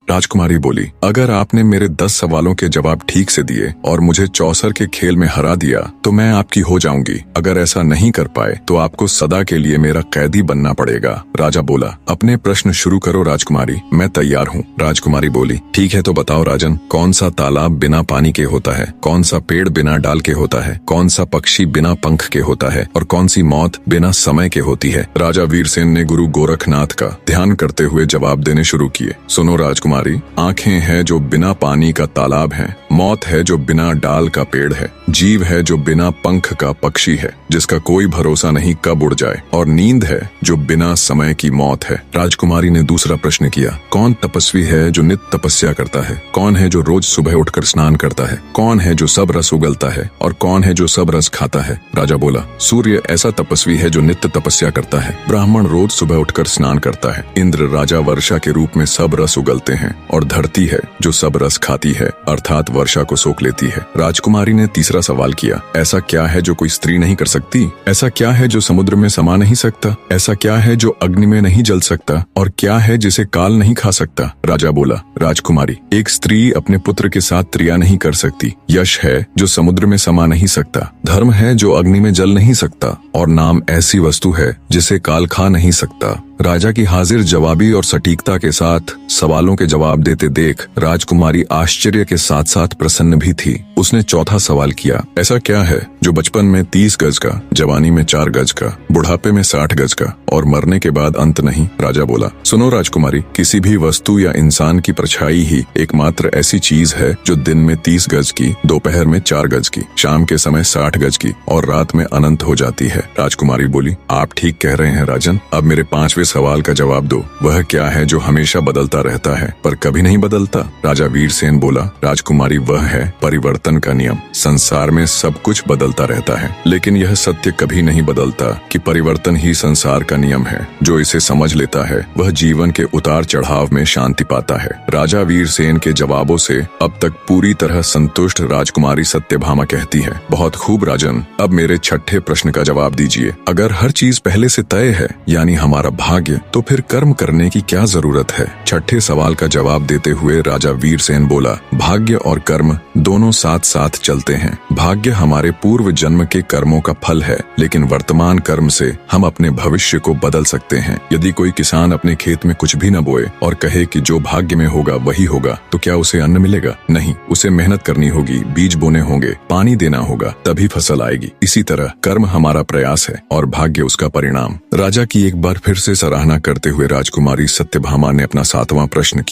राजकुमारी बोली, अगर आपने मेरे 10 सवालों के जवाब ठीक से दिए और मुझे चौसर के खेल में हरा दिया तो मैं आपकी हो जाऊंगी। अगर ऐसा नहीं कर पाए तो आपको सदा के लिए मेरा कैदी बनना पड़ेगा। राजा बोला, अपने प्रश्न शुरू करो राजकुमारी, मैं तैयार हूँ। राजकुमारी बोली, ठीक है तो बताओ राजन, कौन सा तालाब बिना पानी के होता है, कौन सा पेड़ बिना डाल के होता है, कौन सा पक्षी बिना पंख के होता है और कौन सी मौत बिना समय के होती है। राजा वीरसेन ने गुरु गोरखनाथ का ध्यान करते हुए जवाब देने शुरू किए। सुनो राजकुमारी, आंखें हैं जो बिना पानी का तालाब है, मौत है जो बिना डाल का पेड़ है, जीव है जो बिना पंख का पक्षी है जिसका कोई भरोसा नहीं कब उड़ जाए, और नींद है जो बिना समय की मौत है। राजकुमारी ने दूसरा प्रश्न किया, कौन तपस्वी है जो नित्य तपस्या करता है, कौन है जो रोज सुबह उठकर स्नान करता है, कौन है जो सब रस उगलता है और कौन है जो सब रस खाता है। राजा बोला, सूर्य ऐसा तपस्वी है जो नित्य तपस्या करता है, ब्राह्मण रोज सुबह उठकर स्नान करता है, इंद्र राजा वर्षा के रूप में सब रस उगलते हैं और धरती है जो सब रस खाती है अर्थात वर्षा को सोख लेती है। राजकुमारी ने तीसरा सवाल किया, ऐसा क्या है जो कोई स्त्री नहीं कर सकती, ऐसा क्या है जो समुद्र में समा नहीं सकता, ऐसा क्या है जो अग्नि में नहीं जल सकता और क्या है जिसे काल नहीं खा सकता। राजा बोला, राजकुमारी, एक स्त्री अपने पुत्र के साथ क्रिया नहीं कर सकती, यश है जो समुद्र में समा नहीं सकता, धर्म है जो अग्नि में जल नहीं सकता और नाम ऐसी वस्तु है जिसे काल खा नहीं सकता। राजा की हाजिर जवाबी और सटीकता के साथ सवालों के जवाब देते देख राजकुमारी आश्चर्य के साथ साथ प्रसन्न भी थी। उसने चौथा सवाल किया, ऐसा क्या है जो बचपन में 30 गज का, जवानी में 4 गज का, बुढ़ापे में 60 गज का और मरने के बाद अंत नहीं। राजा बोला, सुनो राजकुमारी, किसी भी वस्तु या इंसान की परछाई ही एकमात्र ऐसी चीज है जो दिन में 30 गज की, दोपहर में 4 गज की, शाम के समय 60 गज की और रात में अनंत हो जाती है। राजकुमारी बोली, आप ठीक कह रहे हैं राजन, अब मेरे 5वें सवाल का जवाब दो, वह क्या है जो हमेशा बदलता रहता है पर कभी नहीं बदलता। राजा वीरसेन बोला, राजकुमारी, वह है परिवर्तन का नियम। संसार में सब कुछ बदलता रहता है लेकिन यह सत्य कभी नहीं बदलता कि परिवर्तन ही संसार का नियम है। जो इसे समझ लेता है वह जीवन के उतार चढ़ाव में शांति पाता है। राजा वीरसेन के जवाबों से अब तक पूरी तरह संतुष्ट राजकुमारी सत्यभामा कहती है, बहुत खूब राजन, अब मेरे छठे प्रश्न का जवाब दीजिए। अगर हर चीज पहले से तय है यानी हमारा भाग्य, तो फिर कर्म करने की क्या जरूरत है। छठे सवाल का जवाब देते हुए राजा वीरसेन बोला, भाग्य और कर्म दोनों साथ साथ चलते हैं। भाग्य हमारे पूर्व जन्म के कर्मों का फल है लेकिन वर्तमान कर्म से हम अपने भविष्य को बदल सकते हैं। यदि कोई किसान अपने खेत में कुछ भी न बोए और कहे कि जो भाग्य में होगा वही होगा, तो क्या उसे अन्न मिलेगा? नहीं, उसे मेहनत करनी होगी, बीज बोने होंगे, पानी देना होगा, तभी फसल आएगी। इसी तरह कर्म हमारा प्रयास है और भाग्य उसका परिणाम। राजा की एक बार फिर से सराहना करते हुए राजकुमारी सत्यभामा ने अपना 7वां प्रश्न किया।